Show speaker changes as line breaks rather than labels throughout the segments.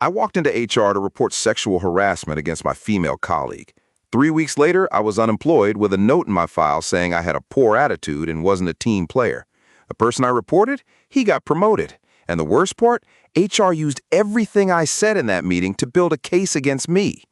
I walked into HR to report sexual harassment against my female colleague. 3 weeks later, I was unemployed with a note in my file saying I had a poor attitude and wasn't a team player. The person I reported, he got promoted. And the worst part, HR used everything I said in that meeting to build a case against me.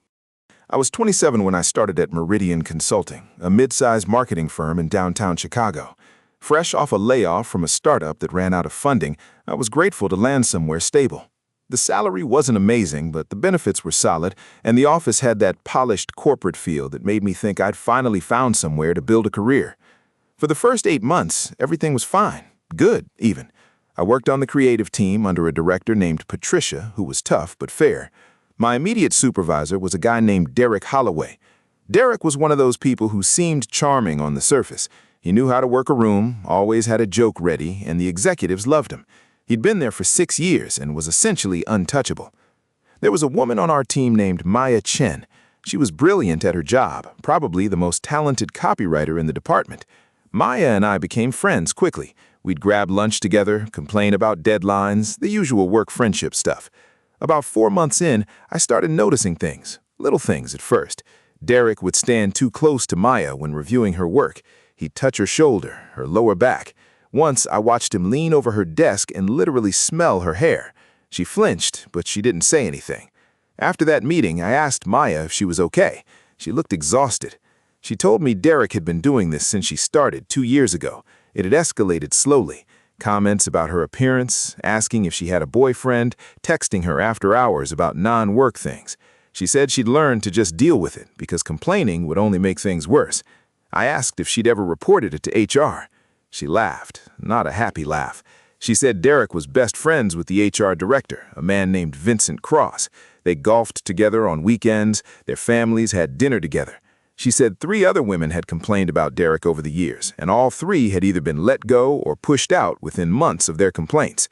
I was 27 when I started at Meridian Consulting, a mid-sized marketing firm in downtown Chicago. Fresh off a layoff from a startup that ran out of funding, I was grateful to land somewhere stable. The salary wasn't amazing, but the benefits were solid, and the office had that polished corporate feel that made me think I'd finally found somewhere to build a career. For the first 8 months, everything was fine, good even. I worked on the creative team under a director named Patricia, who was tough but fair. My immediate supervisor was a guy named Holloway. Derek was one of those people who seemed charming on the surface. He knew how to work a room, always had a joke ready, and the executives loved him. He'd been there for 6 years and was essentially untouchable. There was a woman on our team named Maya Chen. She was brilliant at her job, probably the most talented copywriter in the department. Maya and I became friends quickly. We'd grab lunch together, complain about deadlines, the usual work-friendship stuff. About 4 months in, I started noticing things, little things at first. Derek would stand too close to Maya when reviewing her work. He'd touch her shoulder, her lower back. Once, I watched him lean over her desk and literally smell her hair. She flinched, but she didn't say anything. After that meeting, I asked Maya if she was okay. She looked exhausted. She told me Derek had been doing this since she started 2 years ago. It had escalated slowly. Comments about her appearance, asking if she had a boyfriend, texting her after hours about non-work things. She said she'd learned to just deal with it because complaining would only make things worse. I asked if she'd ever reported it to HR. She laughed, not a happy laugh. She said Derek was best friends with the HR director, a man named Vincent Cross. They golfed together on weekends, their families had dinner together. She said 3 other women had complained about Derek over the years, and all 3 had either been let go or pushed out within months of their complaints.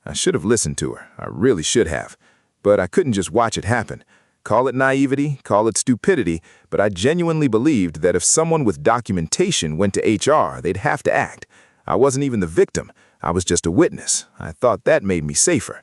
I should have listened to her, I really should have. But I couldn't just watch it happen. Call it naivety, call it stupidity, but I genuinely believed that if someone with documentation went to HR, they'd have to act. I wasn't even the victim, I was just a witness. I thought that made me safer.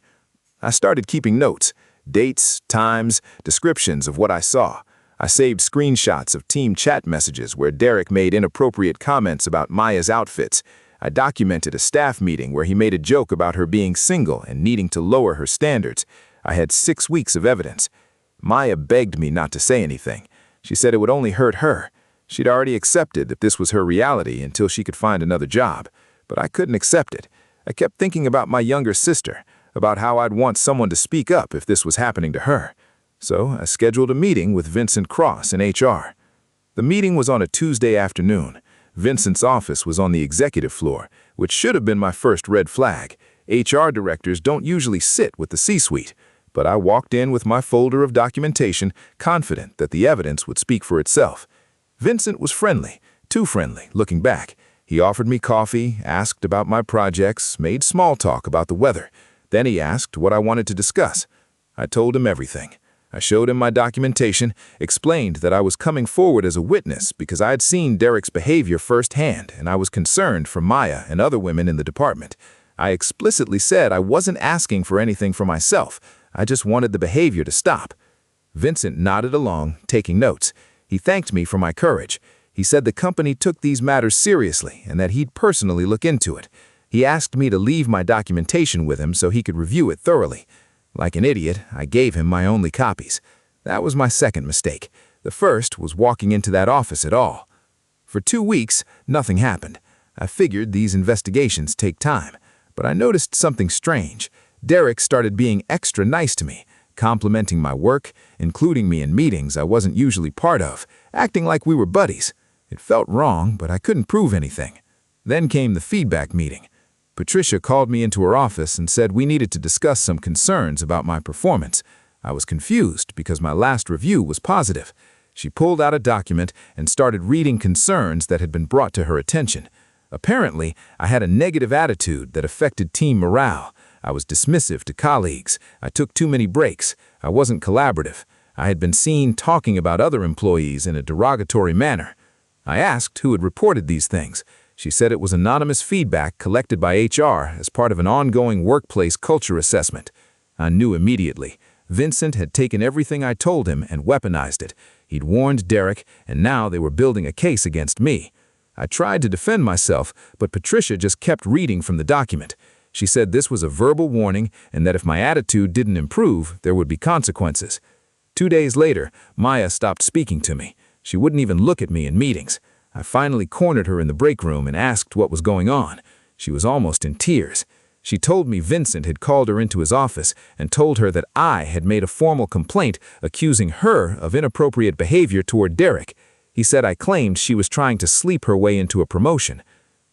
I started keeping notes, dates, times, descriptions of what I saw. I saved screenshots of team chat messages where Derek made inappropriate comments about Maya's outfits. I documented a staff meeting where he made a joke about her being single and needing to lower her standards. I had 6 weeks of evidence. Maya begged me not to say anything. She said it would only hurt her. She'd already accepted that this was her reality until she could find another job. But I couldn't accept it. I kept thinking about my younger sister, about how I'd want someone to speak up if this was happening to her. So I scheduled a meeting with Vincent Cross in HR. The meeting was on a Tuesday afternoon. Vincent's office was on the executive floor, which should have been my first red flag. HR directors don't usually sit with the C-suite. But I walked in with my folder of documentation, confident that the evidence would speak for itself. Vincent was friendly, too friendly, looking back. He offered me coffee, asked about my projects, made small talk about the weather. Then he asked what I wanted to discuss. I told him everything. I showed him my documentation, explained that I was coming forward as a witness because I had seen Derek's behavior firsthand and I was concerned for Maya and other women in the department. I explicitly said I wasn't asking for anything for myself. I just wanted the behavior to stop. Vincent nodded along, taking notes. He thanked me for my courage. He said the company took these matters seriously and that he'd personally look into it. He asked me to leave my documentation with him so he could review it thoroughly. Like an idiot, I gave him my only copies. That was my second mistake. The first was walking into that office at all. For 2 weeks, nothing happened. I figured these investigations take time, but I noticed something strange. Derek started being extra nice to me, complimenting my work, including me in meetings I wasn't usually part of, acting like we were buddies. It felt wrong, but I couldn't prove anything. Then came the feedback meeting. Patricia called me into her office and said we needed to discuss some concerns about my performance. I was confused because my last review was positive. She pulled out a document and started reading concerns that had been brought to her attention. Apparently, I had a negative attitude that affected team morale. I was dismissive to colleagues. I took too many breaks. I wasn't collaborative. I had been seen talking about other employees in a derogatory manner. I asked who had reported these things. She said it was anonymous feedback collected by HR as part of an ongoing workplace culture assessment. I knew immediately. Vincent had taken everything I told him and weaponized it. He'd warned Derek, and now they were building a case against me. I tried to defend myself, but Patricia just kept reading from the document. She said this was a verbal warning and that if my attitude didn't improve, there would be consequences. 2 days later, Maya stopped speaking to me. She wouldn't even look at me in meetings. I finally cornered her in the break room and asked what was going on. She was almost in tears. She told me Vincent had called her into his office and told her that I had made a formal complaint accusing her of inappropriate behavior toward Derek. He said I claimed she was trying to sleep her way into a promotion.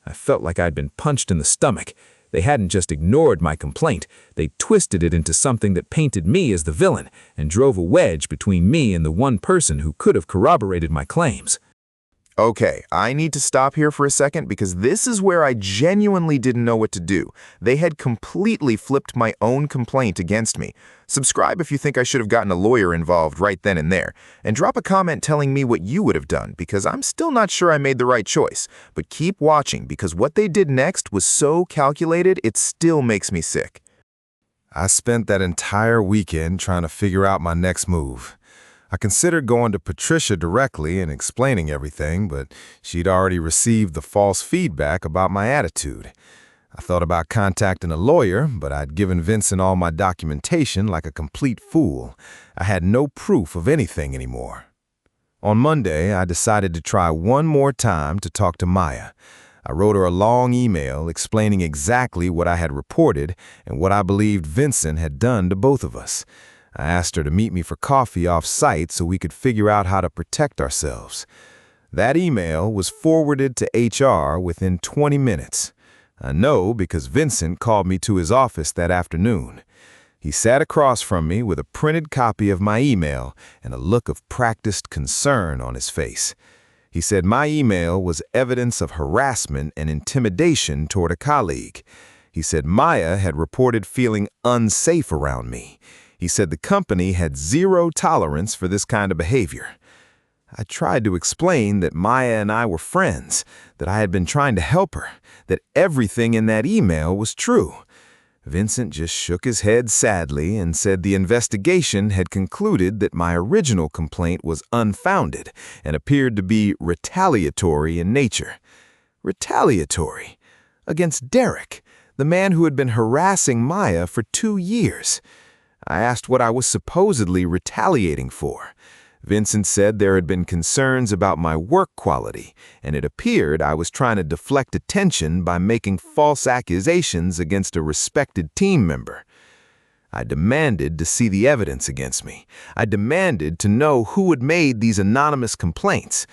I felt like I'd been punched in the stomach. They hadn't just ignored my complaint, they twisted it into something that painted me as the villain and drove a wedge between me and the one person who could have corroborated my claims.
Okay, I need to stop here for a second because this is where I genuinely didn't know what to do. They had completely flipped my own complaint against me. Subscribe if you think I should have gotten a lawyer involved right then and there. And drop a comment telling me what you would have done because I'm still not sure I made the right choice. But keep watching because what they did next was so calculated it still makes me sick. I spent that entire weekend trying to figure out my next move. I considered going to Patricia directly and explaining everything, but she'd already received the false feedback about my attitude. I thought about contacting a lawyer, but I'd given Vincent all my documentation like a complete fool. I had no proof of anything anymore. On Monday, I decided to try one more time to talk to Maya. I wrote her a long email explaining exactly what I had reported and what I believed Vincent had done to both of us. I asked her to meet me for coffee off-site so we could figure out how to protect ourselves. That email was forwarded to HR within 20 minutes. I know because Vincent called me to his office that afternoon. He sat across from me with a printed copy of my email and a look of practiced concern on his face. He said my email was evidence of harassment and intimidation toward a colleague. He said Maya had reported feeling unsafe around me. He said the company had zero tolerance for this kind of behavior. I tried to explain that Maya and I were friends, that I had been trying to help her, that everything in that email was true. Vincent just shook his head sadly and said the investigation had concluded that my original complaint was unfounded and appeared to be retaliatory in nature. Retaliatory? Against Derek, the man who had been harassing Maya for 2 years. I asked what I was supposedly retaliating for. Vincent said there had been concerns about my work quality, and it appeared I was trying to deflect attention by making false accusations against a respected team member. I demanded to see the evidence against me. I demanded to know who had made these anonymous complaints.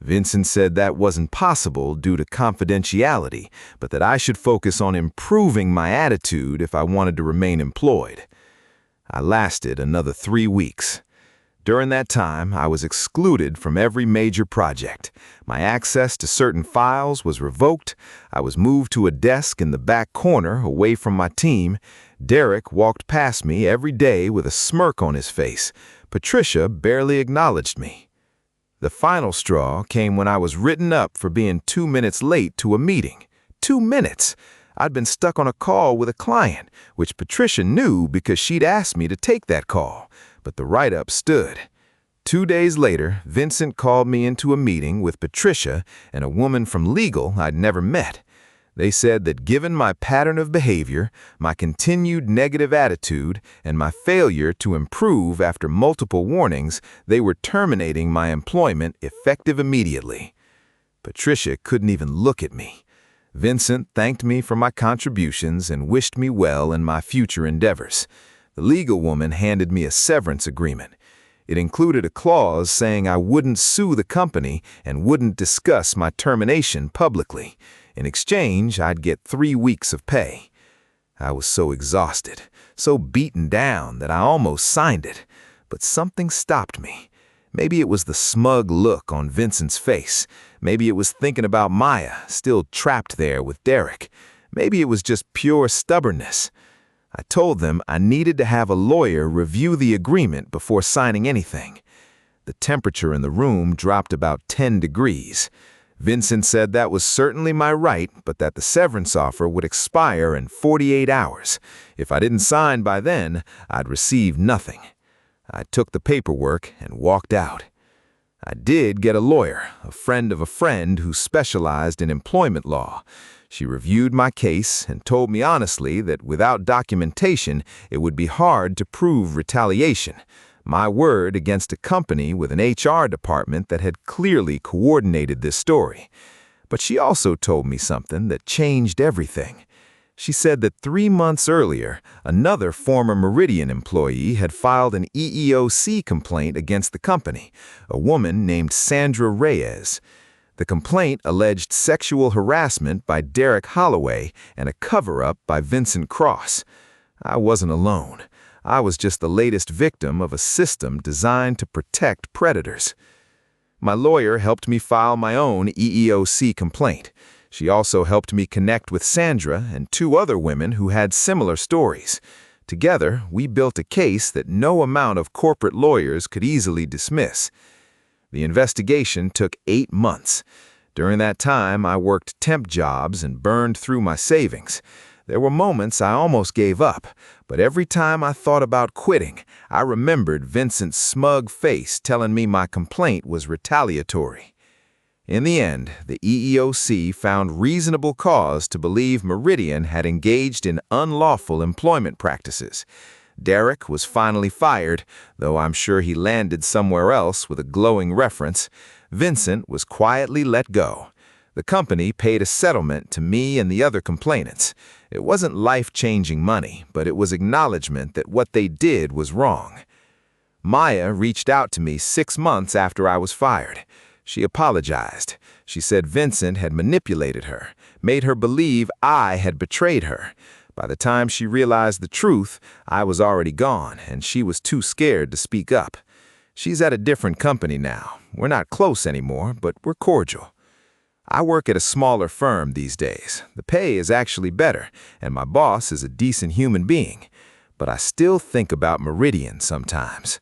Vincent said that wasn't possible due to confidentiality, but that I should focus on improving my attitude if I wanted to remain employed. I lasted another 3 weeks. During that time, I was excluded from every major project. My access to certain files was revoked. I was moved to a desk in the back corner away from my team. Derek walked past me every day with a smirk on his face. Patricia barely acknowledged me. The final straw came when I was written up for being 2 minutes late to a meeting. 2 minutes! I'd been stuck on a call with a client, which Patricia knew because she'd asked me to take that call, but the write-up stood. 2 days later, Vincent called me into a meeting with Patricia and a woman from legal I'd never met. They said that given my pattern of behavior, my continued negative attitude, and my failure to improve after multiple warnings, they were terminating my employment effective immediately. Patricia couldn't even look at me. Vincent thanked me for my contributions and wished me well in my future endeavors. The legal woman handed me a severance agreement. It included a clause saying I wouldn't sue the company and wouldn't discuss my termination publicly. In exchange, I'd get 3 weeks of pay. I was so exhausted, so beaten down that I almost signed it, but something stopped me. Maybe it was the smug look on Vincent's face. Maybe it was thinking about Maya, still trapped there with Derek. Maybe it was just pure stubbornness. I told them I needed to have a lawyer review the agreement before signing anything. The temperature in the room dropped about 10 degrees.
Vincent said that was certainly my right, but that the severance offer would expire in 48 hours. If I didn't sign by then, I'd receive nothing. I took the paperwork and walked out. I did get a lawyer, a friend of a friend who specialized in employment law. She reviewed my case and told me honestly that without documentation, it would be hard to prove retaliation. My word against a company with an HR department that had clearly coordinated this story. But she also told me something that changed everything. She said that 3 months earlier, another former Meridian employee had filed an EEOC complaint against the company, a woman named Sandra Reyes. The complaint alleged sexual harassment by Holloway and a cover-up by Vincent Cross. I wasn't alone. I was just the latest victim of a system designed to protect predators. My lawyer helped me file my own EEOC complaint. She also helped me connect with Sandra and 2 other women who had similar stories. Together, we built a case that no amount of corporate lawyers could easily dismiss. The investigation took 8 months. During that time, I worked temp jobs and burned through my savings. There were moments I almost gave up, but every time I thought about quitting, I remembered Vincent's smug face telling me my complaint was retaliatory. In the end, the EEOC found reasonable cause to believe Meridian had engaged in unlawful employment practices. Derek was finally fired, though I'm sure he landed somewhere else with a glowing reference. Vincent was quietly let go. The company paid a settlement to me and the other complainants. It wasn't life-changing money, but it was acknowledgement that what they did was wrong. Maya reached out to me 6 months after I was fired. She apologized. She said Vincent had manipulated her, made her believe I had betrayed her. By the time she realized the truth, I was already gone, and she was too scared to speak up. She's at a different company now. We're not close anymore, but we're cordial. I work at a smaller firm these days. The pay is actually better, and my boss is a decent human being. But I still think about Meridian sometimes.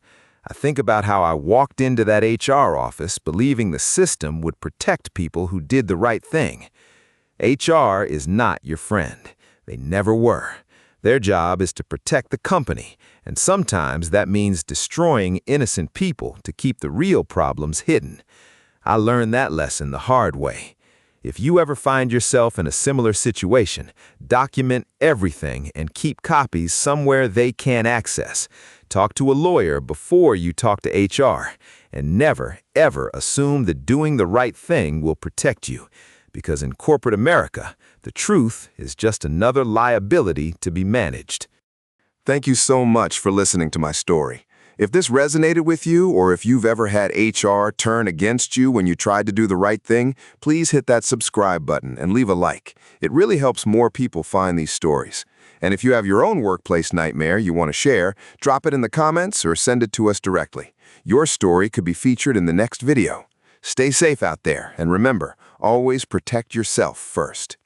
I think about how I walked into that HR office believing the system would protect people who did the right thing. HR is not your friend. They never were. Their job is to protect the company, and sometimes that means destroying innocent people to keep the real problems hidden. I learned that lesson the hard way. If you ever find yourself in a similar situation, document everything and keep copies somewhere they can't access. Talk to a lawyer before you talk to HR, and never, ever assume that doing the right thing will protect you, because in corporate America, the truth is just another liability to be managed.
Thank you so much for listening to my story. If this resonated with you, or if you've ever had HR turn against you when you tried to do the right thing, please hit that subscribe button and leave a like. It really helps more people find these stories. And if you have your own workplace nightmare you want to share, drop it in the comments or send it to us directly. Your story could be featured in the next video. Stay safe out there, and remember, always protect yourself first.